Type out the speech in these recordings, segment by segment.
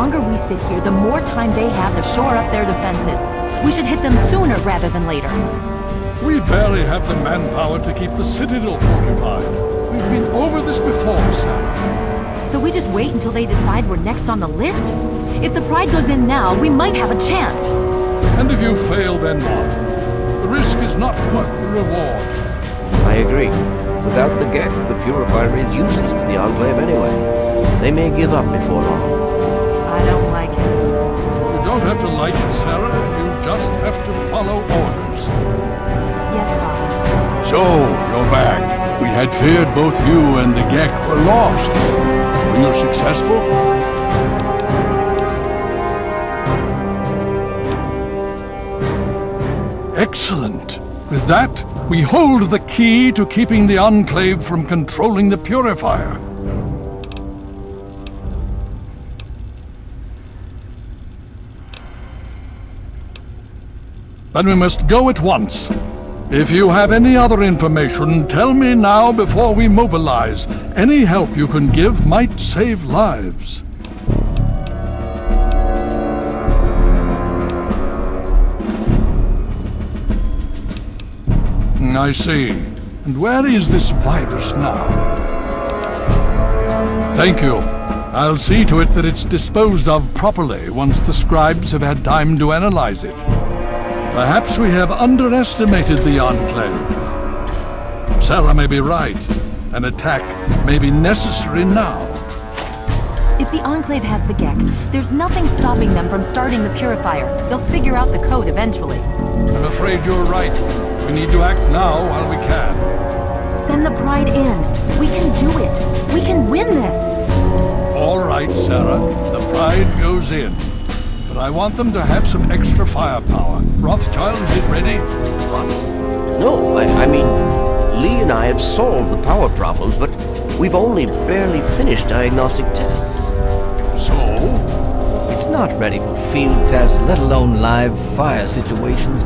longer we sit here, the more time they have to shore up their defenses. We should hit them sooner rather than later. We barely have the manpower to keep the citadel fortified. We've been over this before, Sarah. So we just wait until they decide we're next on the list? If the Pride goes in now, we might have a chance. And if you fail, then what? The risk is not worth the reward. I agree. Without the Gek, the Purifier is useless to the Enclave anyway. They may give up before long. I don't like it. You don't have to like it, Sarah. You just have to follow orders. Yes, Father. So, you're back. We had feared both you and the Gek were lost. Were you successful? Excellent. With that, we hold the key to keeping the Enclave from controlling the Purifier. Then we must go at once. If you have any other information, tell me now before we mobilize. Any help you can give might save lives. I see. And where is this virus now? Thank you. I'll see to it that it's disposed of properly once the scribes have had time to analyze it. Perhaps we have underestimated the Enclave. Sarah may be right. An attack may be necessary now. If the Enclave has the Gek, there's nothing stopping them from starting the Purifier. They'll figure out the code eventually. I'm afraid you're right. We need to act now while we can. Send the Pride in. We can do it. We can win this. All right, Sarah. The Pride goes in. But I want them to have some extra firepower. Rothschild, is it ready? What? No, I mean, Lee and I have solved the power problems, but we've only barely finished diagnostic tests. So? It's not ready for field tests, let alone live fire situations.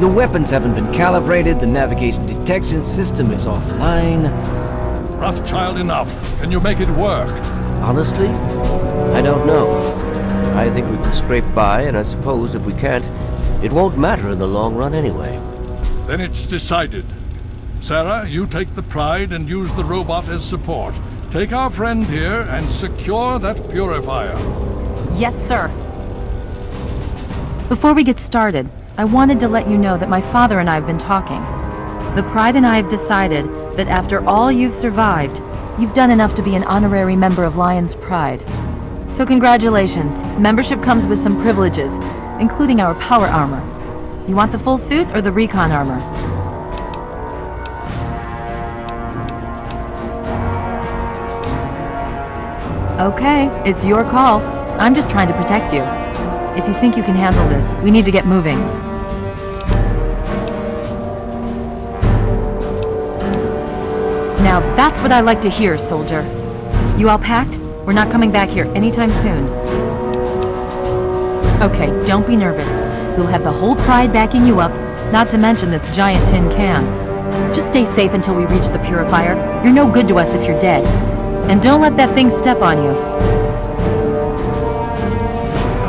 The weapons haven't been calibrated, the navigation detection system is offline. Rothschild, enough. Can you make it work? Honestly, I don't know. I think we can scrape by, and I suppose if we can't, it won't matter in the long run anyway. Then it's decided. Sarah, you take the Pride and use the robot as support. Take our friend here and secure that Purifier. Yes, sir. Before we get started, I wanted to let you know that my father and I have been talking. The Pride and I have decided that after all you've survived, you've done enough to be an honorary member of Lion's Pride. So congratulations. Membership comes with some privileges, including our power armor. You want the full suit or the recon armor? Okay, it's your call. I'm just trying to protect you. If you think you can handle this, we need to get moving. Now that's what I like to hear, soldier. You all packed? We're not coming back here anytime soon. Okay, don't be nervous. You'll have the whole Pride backing you up, not to mention this giant tin can. Just stay safe until we reach the Purifier. You're no good to us if you're dead. And don't let that thing step on you.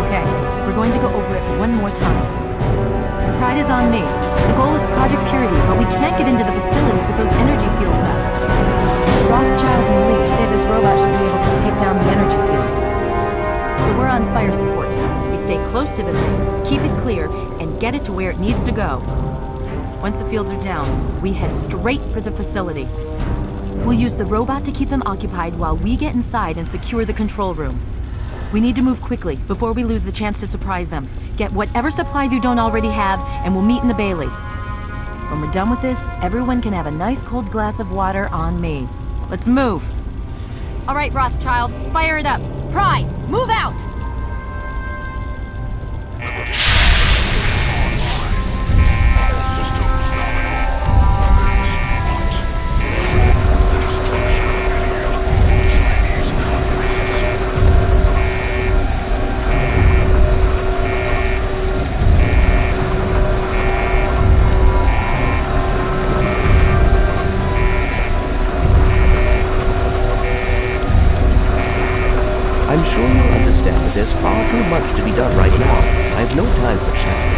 Okay, we're going to go over it one more time. The Pride is on me. The goal is Project Purity, but we can't get into the facility with those energy fields up. Rothschild and Lee say this robot should be able to take down the energy fields. So we're on fire support. We stay close to the thing, keep it clear, and get it to where it needs to go. Once the fields are down, we head straight for the facility. We'll use the robot to keep them occupied while we get inside and secure the control room. We need to move quickly before we lose the chance to surprise them. Get whatever supplies you don't already have, and we'll meet in the Bailey. When we're done with this, everyone can have a nice cold glass of water on me. Let's move. All right, Rothschild, fire it up. Pride, move out! I'm sure you'll understand time for chat.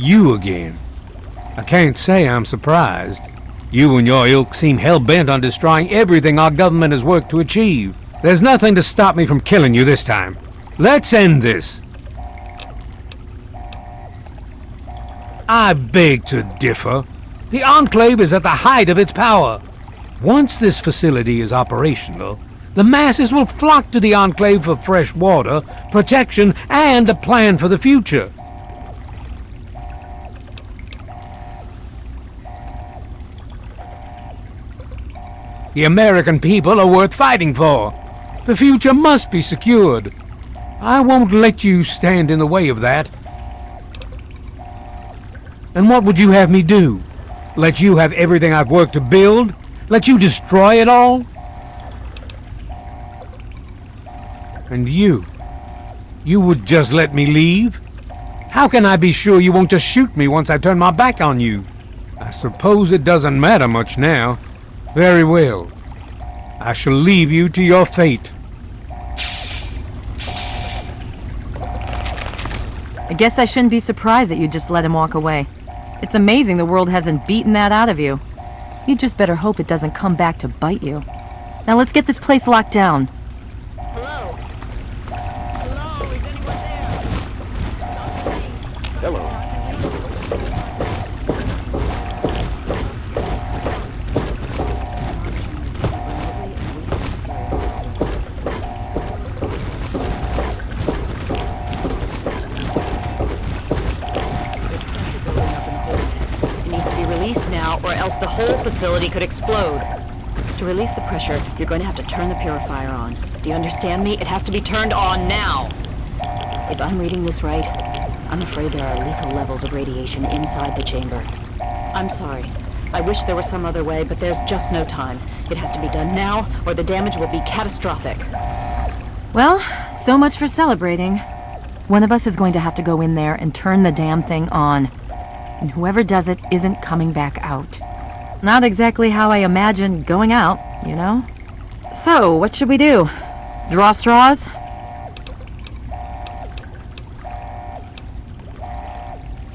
You again. I can't say I'm surprised. You and your ilk seem hell-bent on destroying everything our government has worked to achieve. There's nothing to stop me from killing you this time. Let's end this. I beg to differ. The Enclave is at the height of its power. Once this facility is operational, the masses will flock to the Enclave for fresh water, protection, and a plan for the future. The American people are worth fighting for. The future must be secured. I won't let you stand in the way of that. And what would you have me do? Let you have everything I've worked to build? Let you destroy it all? And you would just let me leave? How can I be sure you won't just shoot me once I turn my back on you? I suppose it doesn't matter much now. Very well. I shall leave you to your fate. I guess I shouldn't be surprised that you just let him walk away. It's amazing the world hasn't beaten that out of you. You just better hope it doesn't come back to bite you. Now let's get this place locked down. Hello? Hello? Is anyone there? Hello. Or else the whole facility could explode. To release the pressure, you're going to have to turn the purifier on. Do you understand me? It has to be turned on now. If I'm reading this right, I'm afraid there are lethal levels of radiation inside the chamber. I'm sorry. I wish there was some other way, but there's just no time. It has to be done now, or the damage will be catastrophic. Well, so much for celebrating. One of us is going to have to go in there and turn the damn thing on. And whoever does it isn't coming back out. Not exactly how I imagined going out, you know? So, what should we do? Draw straws?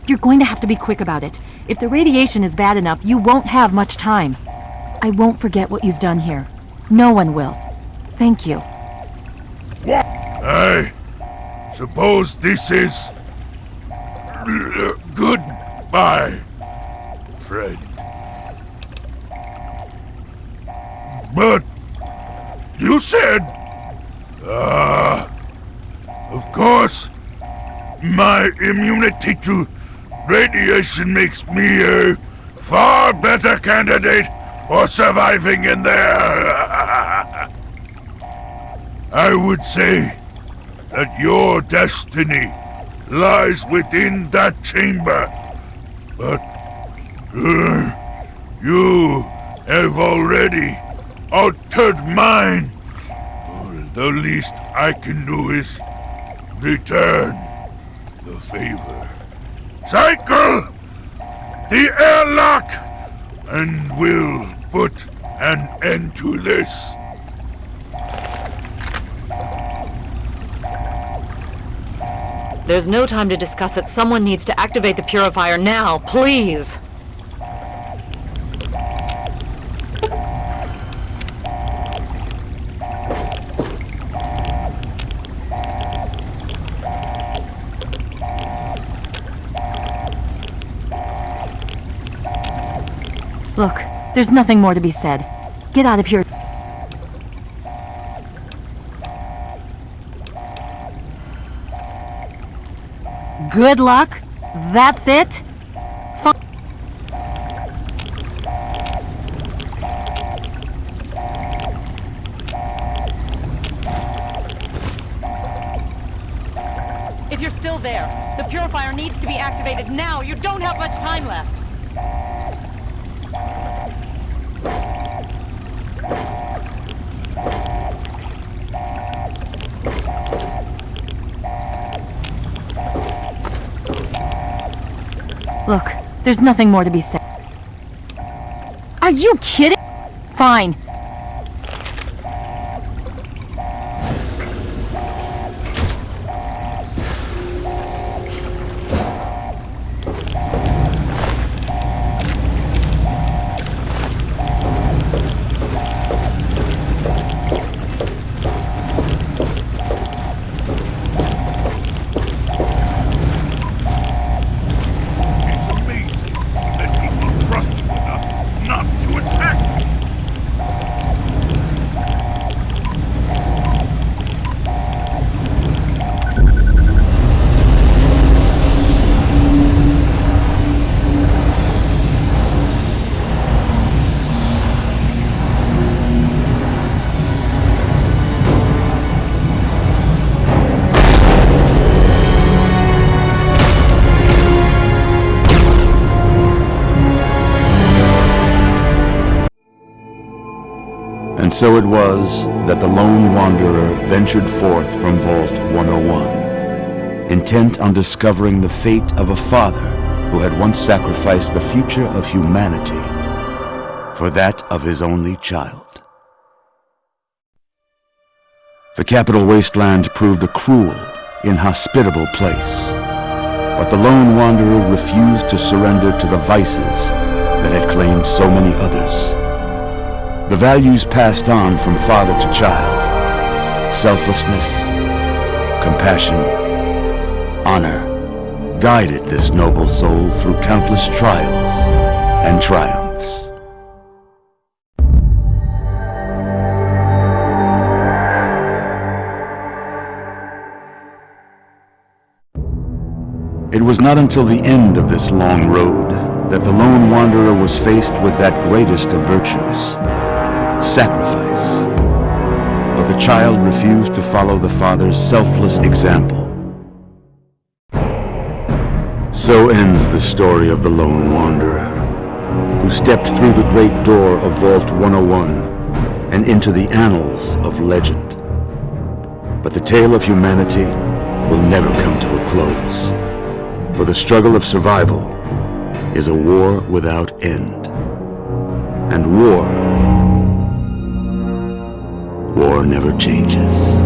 You're going to have to be quick about it. If the radiation is bad enough, you won't have much time. I won't forget what you've done here. No one will. Thank you. I suppose this is... goodbye, friend. But you said... of course, my immunity to radiation makes me a far better candidate for surviving in there. I would say that your destiny lies within that chamber. But you have already altered mine. The least I can do is return the favor. Cycle the airlock, and we'll put an end to this. There's no time to discuss it. Someone needs to activate the purifier now, please. Look, there's nothing more to be said. Get out of here. Good luck? That's it? If you're still there, the purifier needs to be activated now. You don't have much time left. Look, there's nothing more to be said. Are you kidding? Fine. And so it was that the lone wanderer ventured forth from Vault 101, intent on discovering the fate of a father who had once sacrificed the future of humanity for that of his only child. The Capital Wasteland proved a cruel, inhospitable place, but the lone wanderer refused to surrender to the vices that had claimed so many others. The values passed on from father to child, selflessness, compassion, honor, guided this noble soul through countless trials and triumphs. It was not until the end of this long road that the lone wanderer was faced with that greatest of virtues, sacrifice. But the child refused to follow the father's selfless example. So ends the story of the lone wanderer, who stepped through the great door of Vault 101 and into the annals of legend. But the tale of humanity will never come to a close, for the struggle of survival is a war without end. And war never changes.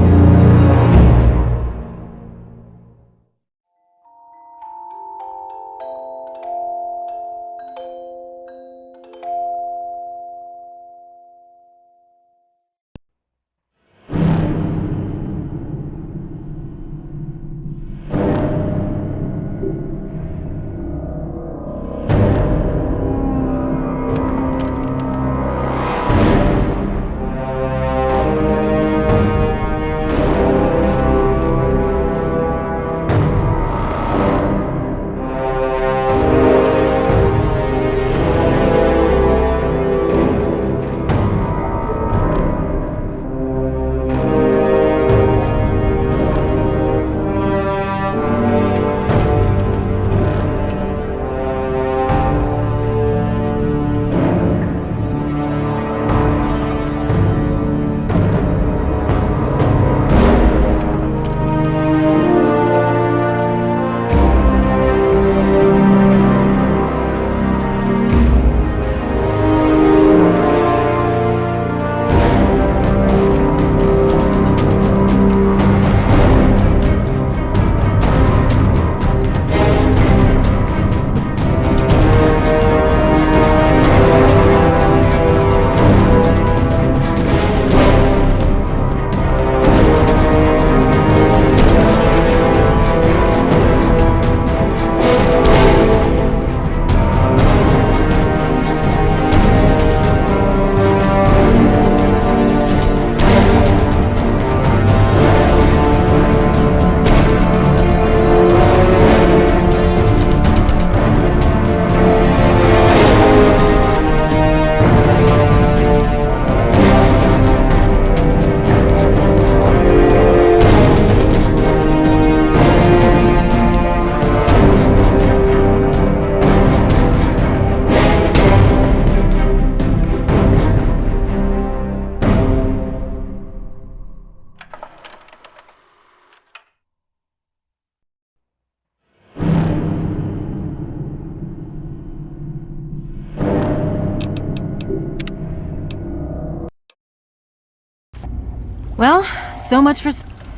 Well, so much for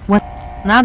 what? Not